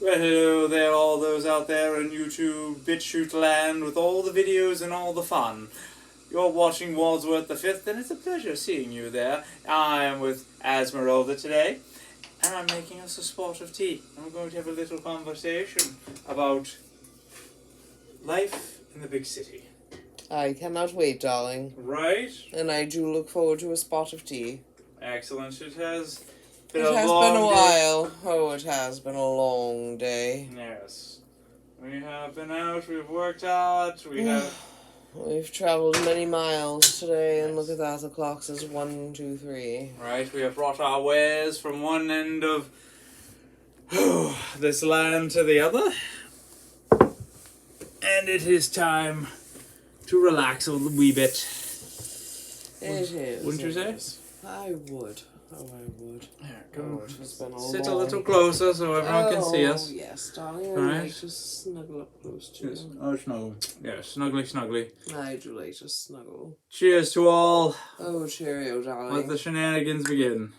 Well, hello there, all those out there in YouTube BitChute land with all the videos and all the fun. You're watching WadsWorth the 5th, and it's a pleasure seeing you there. I am with Esmeralda today, and I'm making us a spot of tea. And we're going to have a little conversation about life in the big city. I cannot wait, darling. Right? And I do look forward to a spot of tea. Excellent. It has It been has a long been a day. while. Oh, it has been a long day. Yes. We have been out, we've worked hard, we have... We've travelled many miles today, and look at that, the clock says 1, 2, 3. Right, we have brought our wares from one end of this land to the other. And it is time to relax a wee bit. It is. Wouldn't you say? I would. Oh, I would. Here, come. It has been Sit a little closer so everyone can see us. Oh, yes, darling. Right. I like to snuggle up close to Yes. you. Oh, snuggle. Yeah, snuggly. I do like to snuggle. Cheers to all. Oh, cheerio, darling. Let the shenanigans begin.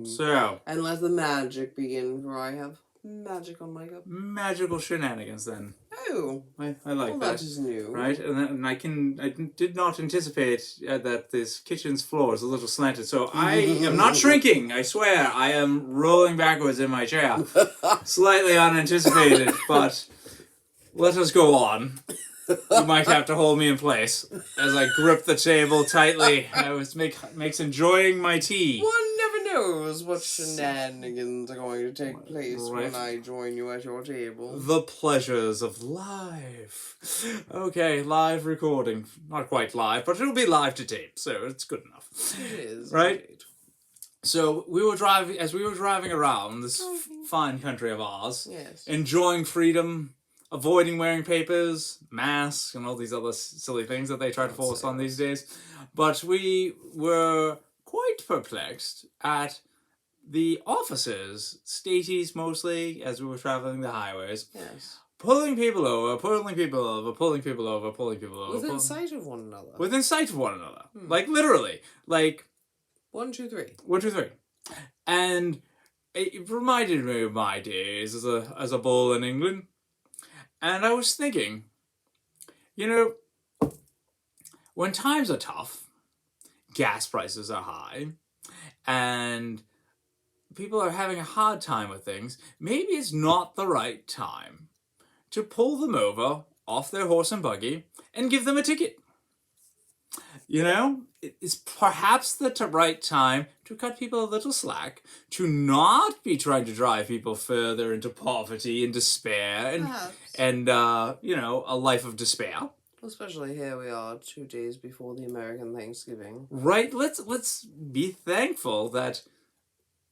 So, And let the magic begin, for I have magic on my cup. magical shenanigans then. Oh, I like well, that. that is new. Right, and I did not anticipate that this kitchen's floor is a little slanted, so I am not shrinking, I swear. I am rolling backwards in my chair. Slightly unanticipated, but let us go on. You might have to hold me in place as I grip the table tightly. I was makes enjoying my tea. One never knows what shenanigans are going to take place Right. when I join you at your table. The pleasures of live. Okay, live recording. Not quite live, but it'll be live to tape, so it's good enough. It is. Right? Indeed. So we were driving around this fine country of ours, Yes. enjoying freedom, avoiding wearing papers, masks, and all these other silly things that they try to force on these days. But we were quite perplexed at the officers, staties mostly, as we were traveling the highways, Yes. pulling people over. Within sight of one another. Within sight of one another. Like, literally. Like, 1, 2, 3. 1, 2, 3. And it reminded me of my days as a bull in England. And I was thinking, you know, when times are tough, gas prices are high, and people are having a hard time with things, maybe it's not the right time to pull them over off their horse and buggy and give them a ticket. You know, it's perhaps the right time to cut people a little slack, to not be trying to drive people further into poverty and despair and you know, a life of despair. Especially here we are 2 days before the American Thanksgiving. Right? Let's be thankful that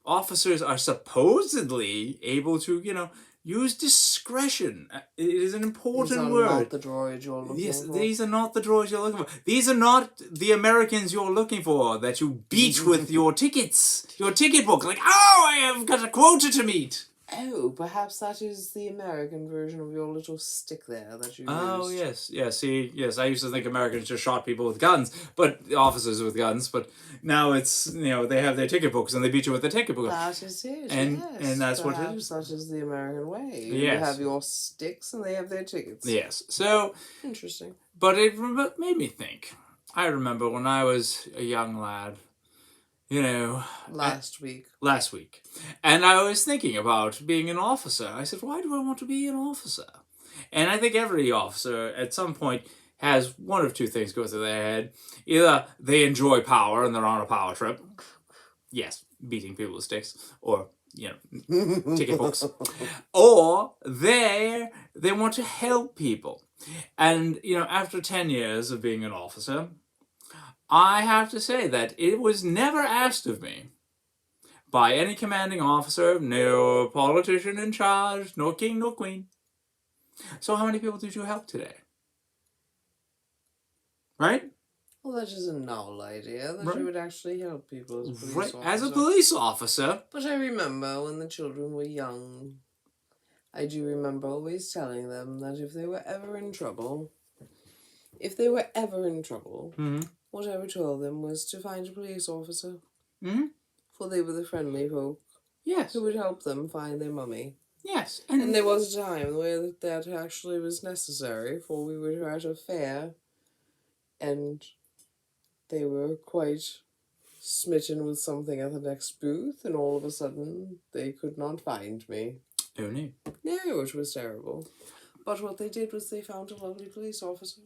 officers are supposedly able to, you know, use discretion. It is an important word. These are not the droids you're looking for. Yes, these are not the droids you're looking for. These are not the Americans you're looking for that you beat with your tickets, your ticket book. Like, oh, I have got a quota to meet. Oh, perhaps that is the American version of your little stick there that you Oh, used. yes. Yeah, see, yes, I used to think Americans just shot people with guns, but officers with guns, but now it's, you know, they have their ticket books and they beat you with the ticket book. That is it, And- yes. and that's what it is. Perhaps that is the American way. Yes. You have your sticks and they have their tickets. Yes, so, Interesting. but it made me think. I remember when I was a young lad, you know, Last week. and I was thinking about being an officer. I said, why do I want to be an officer? And I think every officer at some point has one of two things go through their head. Either they enjoy power and they're on a power trip. Yes, beating people with sticks, or, you know, ticket books. Or they want to help people. And, you know, after 10 years of being an officer, I have to say that it was never asked of me by any commanding officer, no politician in charge, no king, no queen. So how many people did you help today? Right? Well, that is a novel idea, that Right. you would actually help people as a police Right. officer. As a police officer. But I remember when the children were young, I do remember always telling them that if they were ever in trouble, Mm-hmm. what I would tell them was to find a police officer. Mm-hmm. For they were the friendly folk Yes. who would help them find their mummy. Yes. And there was a time where that actually was necessary, for we were at a fair, and they were quite smitten with something at the next booth, and all of a sudden they could not find me. Oh no. No, it was terrible. But what they did was they found a lovely police officer.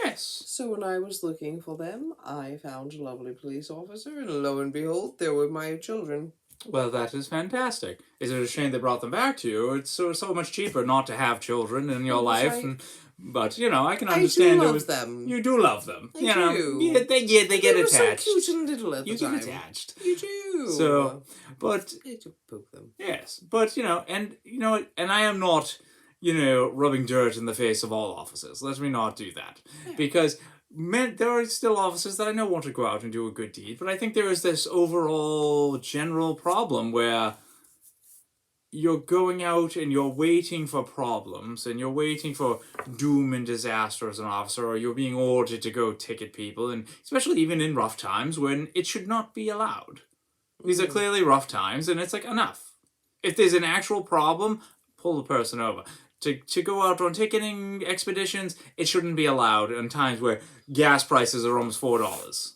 Yes. So when I was looking for them, I found a lovely police officer, and lo and behold, there were my children. Well, that is fantastic. Is it a shame they brought them back to you? It's so much cheaper not to have children in your life, but you know I can understand. I do love them. You do love them. I do. Yeah, they get attached. They were so cute and little at the time. You get attached. You do. So, but I do poke them. yes, but and I am not, rubbing dirt in the face of all officers. Let me not do that, because there are still officers that I know want to go out and do a good deed, but I think there is this overall general problem where you're going out and you're waiting for problems and you're waiting for doom and disaster as an officer, or you're being ordered to go ticket people, and especially even in rough times when it should not be allowed. These are clearly rough times, and it's like, enough. If there's an actual problem, pull the person over. To go out on ticketing expeditions, it shouldn't be allowed in times where gas prices are almost $4.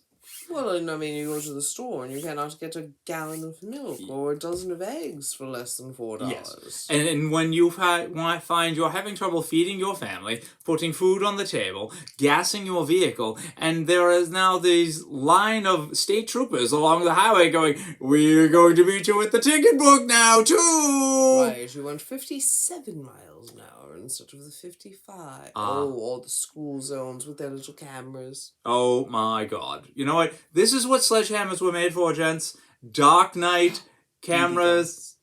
Well, and I mean, you go to the store and you cannot get a gallon of milk or a dozen of eggs for less than $4. Yes. And when you find you're having trouble feeding your family, putting food on the table, gassing your vehicle, and there is now these line of state troopers along the highway going, "We're going to meet you at the ticket book now, too!" Right, you went 57 miles an hour instead of the 55. All the school zones with their little cameras. Oh my god. You know what? This is what sledgehammers were made for, gents. Dark night, cameras,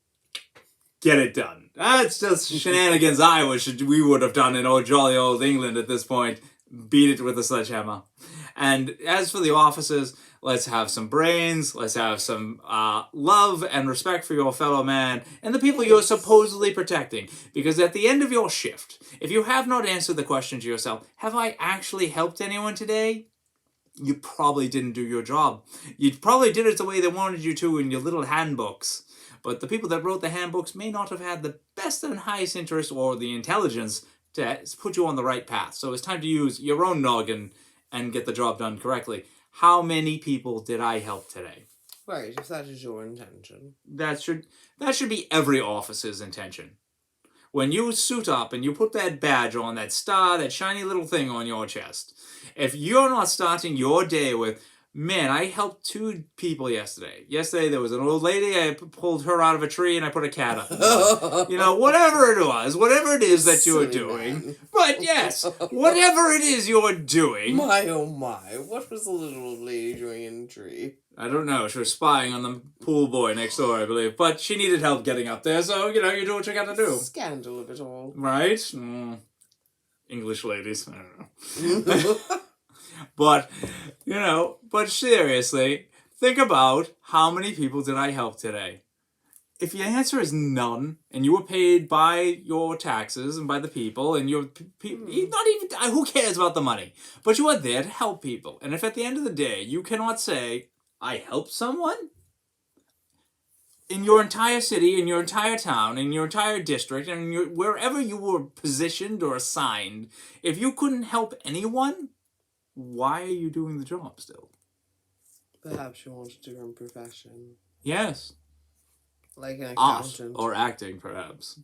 get it done. That's just shenanigans I wish we would have done in jolly old England at this point. Beat it with a sledgehammer. And as for the officers, let's have some brains, let's have some love and respect for your fellow man and the people you're supposedly protecting. Because at the end of your shift, if you have not answered the question to yourself, have I actually helped anyone today? You probably didn't do your job. You probably did it the way they wanted you to in your little handbooks. But the people that wrote the handbooks may not have had the best and highest interest or the intelligence to put you on the right path. So it's time to use your own noggin and get the job done correctly. How many people did I help today? Right, if that is your intention. That should be every officer's intention. When you suit up and you put that badge on, that star, that shiny little thing on your chest, if you're not starting your day with, "Man, I helped 2 people yesterday. Yesterday there was an old lady, I pulled her out of a tree and I put a cat up." Whatever it was, whatever it is that you were doing. Man. But yes, whatever it is you're doing. My oh my, what was the little old lady doing in the tree? I don't know, she was spying on the pool boy next door, I believe. But she needed help getting up there, so, you do what you gotta do. Scandal of it all. Right? English ladies, I don't know. But seriously, think about how many people did I help today? If your answer is none, and you were paid by your taxes and by the people, and you're not even, who cares about the money? But you are there to help people. And if at the end of the day, you cannot say, "I helped someone," in your entire city, in your entire town, in your entire district, and wherever you were positioned or assigned, if you couldn't help anyone, why are you doing the job still? Perhaps you want a different profession. Yes. Like an accountant. Or acting, perhaps.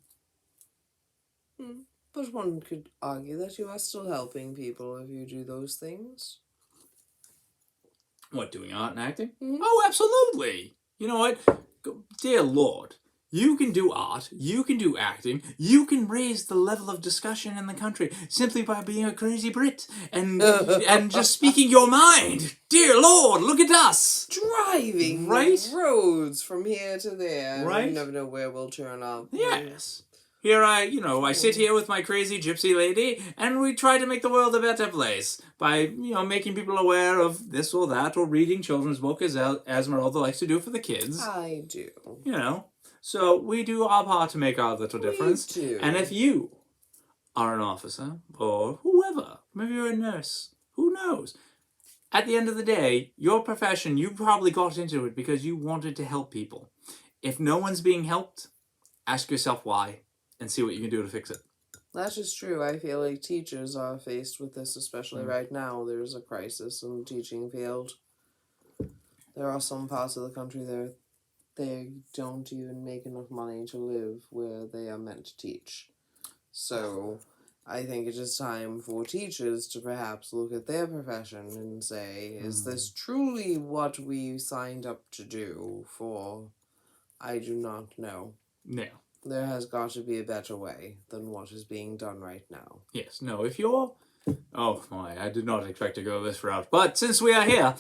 But one could argue that you are still helping people if you do those things. What, doing art and acting? Mm-hmm. Oh, absolutely. You know what? Dear Lord, you can do art, you can do acting, you can raise the level of discussion in the country simply by being a crazy Brit and just speaking your mind. Dear Lord, look at us. Driving the roads from here to there. Right? You never know where we'll turn up. Yes. Here I sit here with my crazy gypsy lady, and we try to make the world a better place by, making people aware of this or that, or reading children's book as Esmeralda likes to do for the kids. I do. So we do our part to make our little difference. We do. And if you are an officer, or whoever, maybe you're a nurse, who knows? At the end of the day, your profession, you probably got into it because you wanted to help people. If no one's being helped, ask yourself why, and see what you can do to fix it. That is true. I feel like teachers are faced with this, especially right now. There's a crisis in the teaching field. There are some parts of the country there they don't even make enough money to live where they are meant to teach. So I think it is time for teachers to perhaps look at their profession and say, is this truly what we signed up to do for? I do not know. Yeah. There has got to be a better way than what is being done right now. Yes. No, if you're... Oh, my, I did not expect to go this route. But since we are here,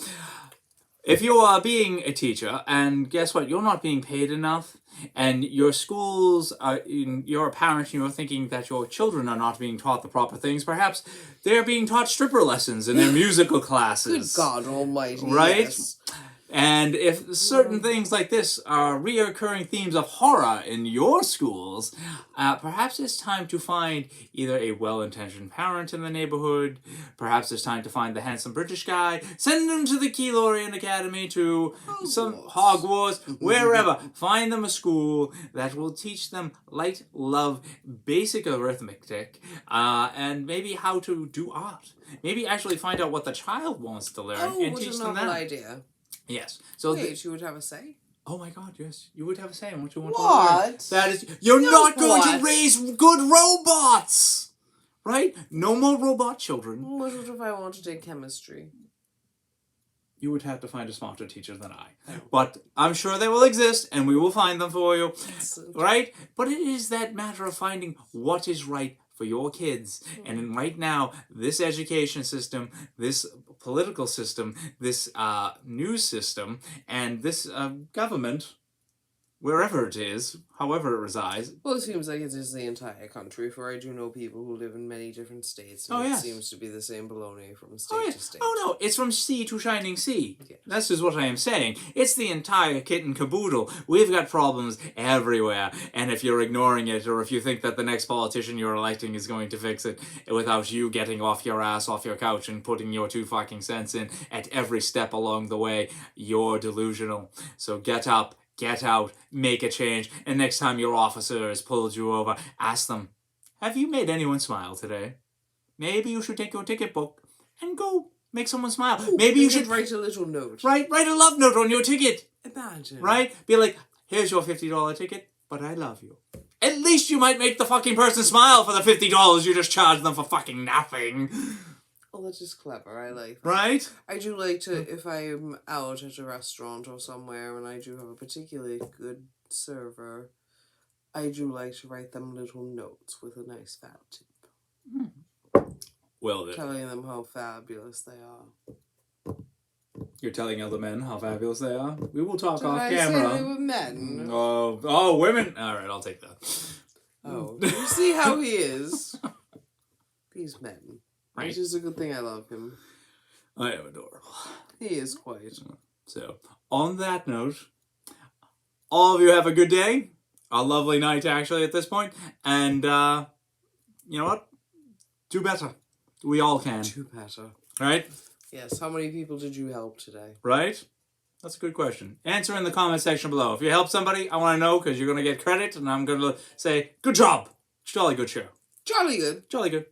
if you are being a teacher, and guess what? You're not being paid enough, and your schools, you're a parent, and you're thinking that your children are not being taught the proper things, perhaps they're being taught stripper lessons in their musical classes. Good God almighty, right? Yes. And if certain things like this are reoccurring themes of horror in your schools, perhaps it's time to find either a well-intentioned parent in the neighborhood, perhaps it's time to find the handsome British guy, send them to the Keylorian Academy, to some Hogwarts, wherever. Find them a school that will teach them light, love, basic arithmetic, and maybe how to do art. Maybe actually find out what the child wants to learn and teach them that. What a novel idea. Yes. So wait, you would have a say? Oh my God, yes. You would have a say in what you want to What? learn. That is... You're not going to raise good robots! Right? No more robot children. What if I want to take chemistry? You would have to find a smarter teacher than I. But I'm sure they will exist, and we will find them for you. Right? But it is that matter of finding what is right for your kids. And right now, this education system, this political system, this news system, and this government, wherever it is, however it resides. Well, it seems like it is the entire country, for I do know people who live in many different states, and it seems to be the same baloney from state to state. Oh no, it's from sea to shining sea. Yes. That's just what I am saying. It's the entire kit and caboodle. We've got problems everywhere, and if you're ignoring it, or if you think that the next politician you're electing is going to fix it without you getting off your ass, off your couch, and putting your 2 fucking cents in at every step along the way, you're delusional. So get up. Get out, make a change, and next time your officer has pulled you over, ask them, have you made anyone smile today? Maybe you should take your ticket book and go make someone smile. Ooh, maybe you should write a little note. Write a love note on your ticket. Imagine. Right? Be like, here's your $50 ticket, but I love you. At least you might make the fucking person smile for the $50 you just charged them for fucking nothing. Oh, that is clever. I like that. Right? I do like to, if I'm out at a restaurant or somewhere and I do have a particularly good server, I do like to write them little notes with a nice fat tip. Well then. Telling them how fabulous they are. You're telling other men how fabulous they are? We will talk Did off I camera. say they were men? Oh, women? Alright, I'll take that. Oh, you see how he is? These men. Right. Which is a good thing I love him. I am adorable. He is quite. So, on that note, all of you have a good day. A lovely night, actually, at this point. And, you know what? Do better. We all can. Do better. Right? Yes. How many people did you help today? Right? That's a good question. Answer in the comment section below. If you help somebody, I want to know, because you're going to get credit, and I'm going to say, good job. Jolly good show. Jolly good. Jolly good.